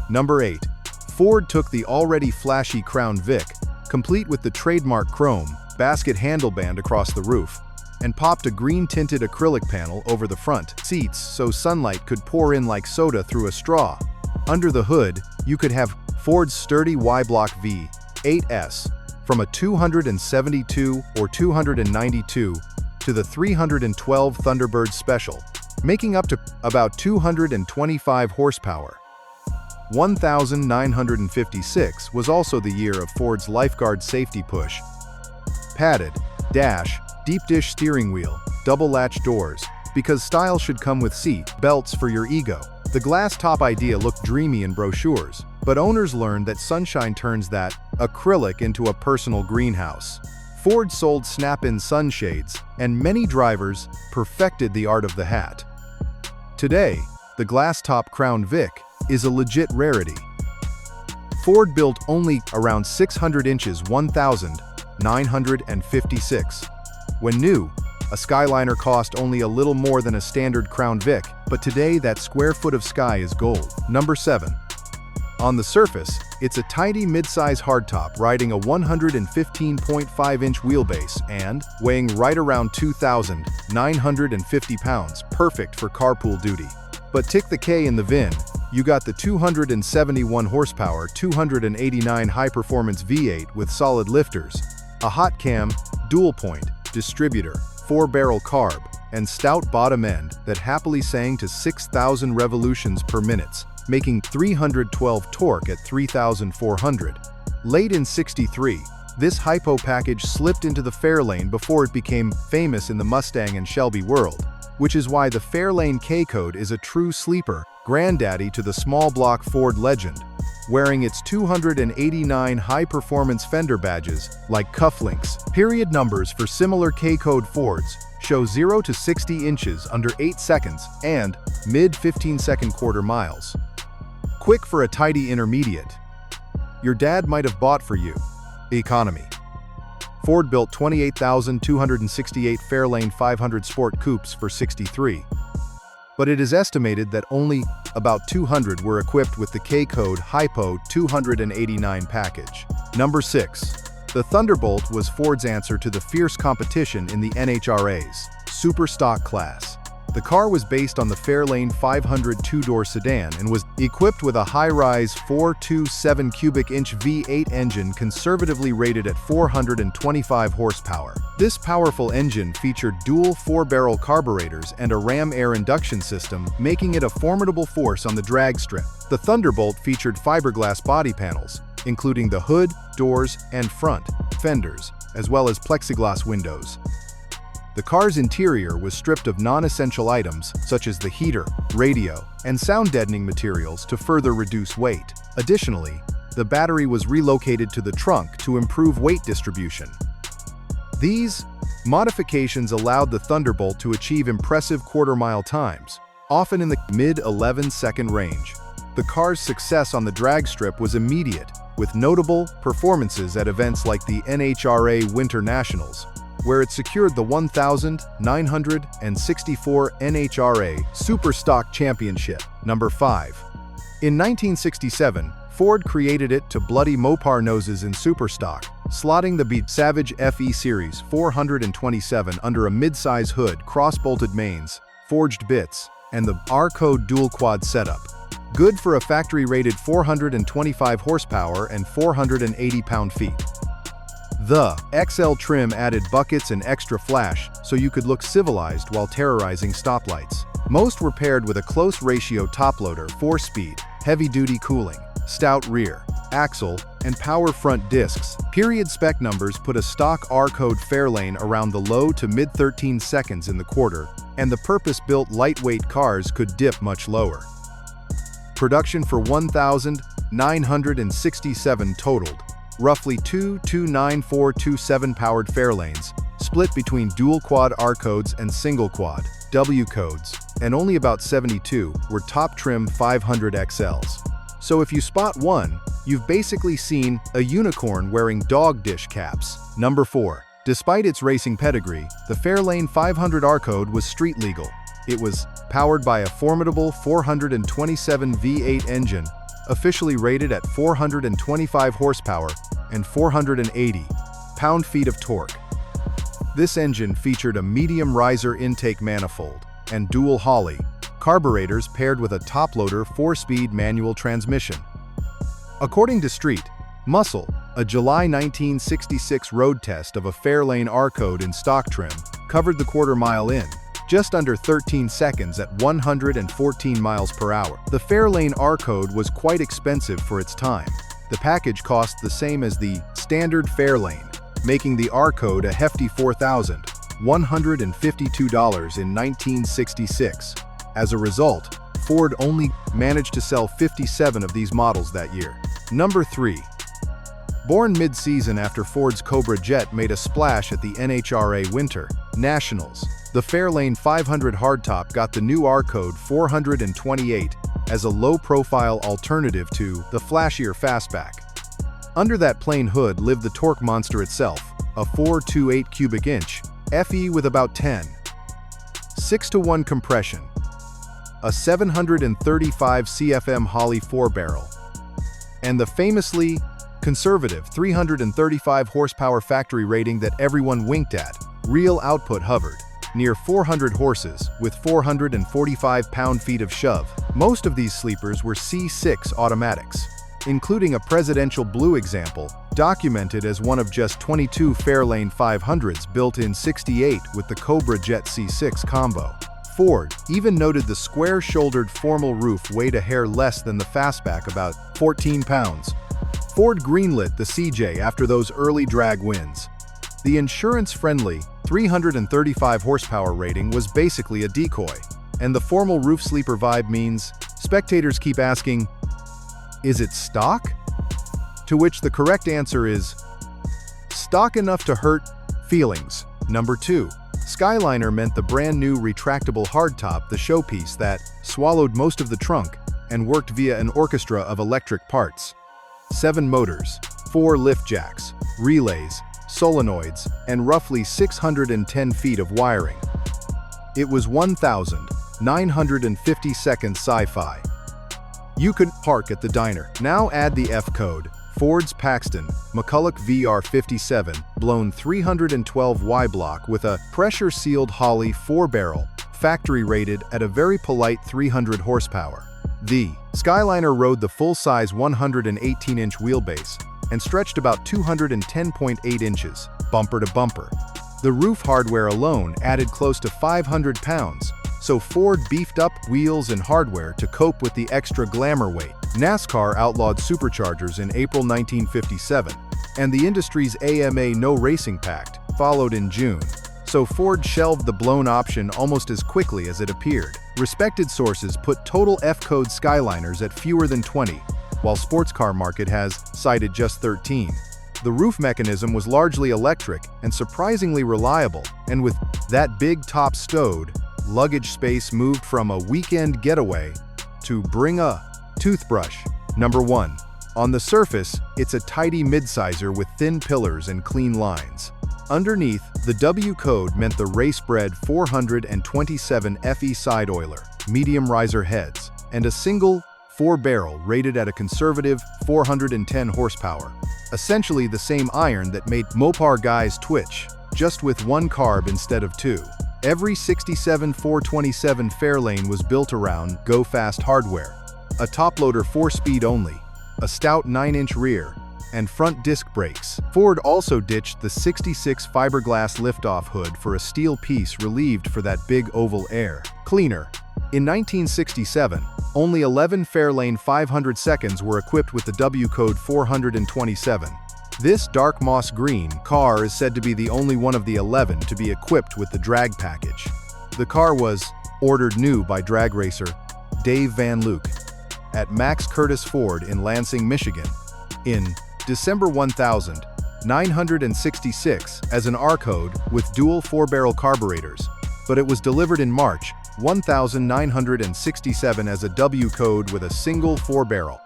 Number 8. Ford took the already flashy Crown Vic, complete with the trademark chrome basket handleband across the roof, and popped a green-tinted acrylic panel over the front seats so sunlight could pour in like soda through a straw. Under the hood, you could have Ford's sturdy Y-Block V8S, from a 272 or 292 to the 312 Thunderbird Special, making up to about 225 horsepower. 1956 was also the year of Ford's lifeguard safety push. Padded dash, deep dish steering wheel, double latch doors, because style should come with seat belts for your ego. The glass top idea looked dreamy in brochures, but owners learned that sunshine turns that acrylic into a personal greenhouse. Ford sold snap-in sunshades, and many drivers perfected the art of the hat. Today, the glass-top Crown Vic is a legit rarity. Ford built only around 600 inches 1956. When new, a Skyliner cost only a little more than a standard Crown Vic, but today that square foot of sky is gold. Number 7. On the surface, it's a tidy mid-size hardtop riding a 115.5-inch wheelbase and weighing right around 2,950 pounds, perfect for carpool duty. But tick the K in the VIN, you got the 271 horsepower, 289 high-performance V8 with solid lifters, a hot cam, dual-point, distributor, 4-barrel carb, and stout bottom end that happily sang to 6,000 revolutions per minute, making 312 torque at 3,400. Late in '63, this hypo package slipped into the Fairlane before it became famous in the Mustang and Shelby world, which is why the Fairlane K-Code is a true sleeper, granddaddy to the small block Ford legend, wearing its 289 high-performance fender badges like cufflinks. Period numbers for similar K-Code Fords show 0 to 60 inches under 8 seconds and mid-15-second quarter miles. Quick for a tidy intermediate. Your dad might have bought for you. Economy. Ford built 28,268 Fairlane 500 Sport Coupes for $63. But it is estimated that only about 200 were equipped with the K-Code Hypo 289 package. Number 6. The Thunderbolt was Ford's answer to the fierce competition in the NHRA's Super Stock class. The car was based on the Fairlane 500 two-door sedan and was equipped with a high-rise 427 cubic inch V8 engine conservatively rated at 425 horsepower. This powerful engine featured dual 4-barrel carburetors and a ram air induction system, making it a formidable force on the drag strip. The Thunderbolt featured fiberglass body panels, including the hood, doors, and front fenders, as well as plexiglass windows. The car's interior was stripped of non-essential items such as the heater, radio, and sound deadening materials to further reduce weight. Additionally, the battery was relocated to the trunk to improve weight distribution. These modifications allowed the Thunderbolt to achieve impressive quarter-mile times, often in the mid-11-second range. The car's success on the drag strip was immediate, with notable performances at events like the NHRA Winter Nationals, where it secured the 1,964 NHRA Super Stock Championship. Number 5. In 1967, Ford created it to bloody Mopar noses in Super Stock, slotting the Savage FE Series 427 under a mid-size hood, cross-bolted mains, forged bits, and the R-Code dual-quad setup. Good for a factory-rated 425 horsepower and 480 pound-feet. The XL trim added buckets and extra flash so you could look civilized while terrorizing stoplights. Most were paired with a close ratio top-loader, 4-speed, heavy-duty cooling, stout rear axle, and power front discs. Period spec numbers put a stock R-Code Fairlane around the low to mid-13 seconds in the quarter, and the purpose-built lightweight cars could dip much lower. Production for 1,967 totaled, roughly 2,29427 powered Fairlanes, split between dual-quad R-Codes and single-quad W-Codes, and only about 72 were top-trim 500 XLs. So if you spot one, you've basically seen a unicorn wearing dog dish caps. Number 4. Despite its racing pedigree, the Fairlane 500 R-Code was street legal. It was powered by a formidable 427 V8 engine, officially rated at 425 horsepower and 480 pound-feet of torque. This engine featured a medium riser intake manifold and dual Holley carburetors paired with a top-loader 4-speed manual transmission. According to Street Muscle, a July 1966 road test of a Fairlane R-Code in stock trim covered the quarter-mile in just under 13 seconds at 114 miles per hour. The Fairlane R-Code was quite expensive for its time. The package cost the same as the standard Fairlane, making the R-Code a hefty $4,152 in 1966. As a result, Ford only managed to sell 57 of these models that year. Number 3. Born mid-season after Ford's Cobra Jet made a splash at the NHRA Winter Nationals, the Fairlane 500 hardtop got the new R-Code 428 as a low-profile alternative to the flashier fastback. Under that plain hood lived the torque monster itself, a 428 cubic inch FE with about 10 6-to-1 compression, a 735 CFM Holley 4-barrel, and the famously conservative 335 horsepower factory rating that everyone winked at. Real output hovered near 400 horses with 445 pound-feet of shove. Most of these sleepers were C6 automatics, including a presidential blue example documented as one of just 22 Fairlane 500s built in '68 with the Cobra Jet C6 combo. Ford even noted the square-shouldered formal roof weighed a hair less than the fastback, about 14 pounds. Ford greenlit the CJ after those early drag wins. The insurance-friendly 335 horsepower rating was basically a decoy, and the formal roof sleeper vibe means spectators keep asking, "Is it stock?" To which the correct answer is, stock enough to hurt feelings. Number 2. Skyliner meant the brand new retractable hardtop, the showpiece that swallowed most of the trunk and worked via an orchestra of electric parts. 7 motors, 4 lift jacks, relays, solenoids, and roughly 610 feet of wiring. It was 1,950 seconds sci-fi. You could park at the diner. Now add the F code. Ford's Paxton McCulloch VR57 blown 312 Y-block with a pressure-sealed Holley 4-barrel, factory rated at a very polite 300 horsepower. The Skyliner rode the full-size 118-inch wheelbase and stretched about 210.8 inches, bumper to bumper. The roof hardware alone added close to 500 pounds, so Ford beefed up wheels and hardware to cope with the extra glamour weight. NASCAR outlawed superchargers in April 1957, and the industry's AMA No Racing Pact followed in June, so Ford shelved the blown option almost as quickly as it appeared. Respected sources put total F-code Skyliners at fewer than 20, while sports car market has cited just 13. The roof mechanism was largely electric and surprisingly reliable, and with that big top stowed, luggage space moved from a weekend getaway to bring a toothbrush. Number 1. On the surface, it's a tidy midsizer with thin pillars and clean lines. Underneath, the W code meant the race-bred 427 FE side oiler, medium riser heads, and a single 4-barrel rated at a conservative 410 horsepower. Essentially the same iron that made Mopar guys twitch, just with 1 carb instead of 2. Every 67 427 Fairlane was built around Go Fast hardware, a top-loader 4-speed only, a stout 9-inch rear, and front disc brakes. Ford also ditched the '66 fiberglass liftoff hood for a steel piece relieved for that big oval air cleaner. In 1967, only 11 Fairlane 500 seconds were equipped with the W code 427. This dark moss green car is said to be the only one of the 11 to be equipped with the drag package. The car was ordered new by drag racer Dave Van Luke at Max Curtis Ford in Lansing, Michigan, in December 1966 as an R-Code with dual 4-barrel carburetors, but it was delivered in March 1967 as a W code with a single 4-barrel.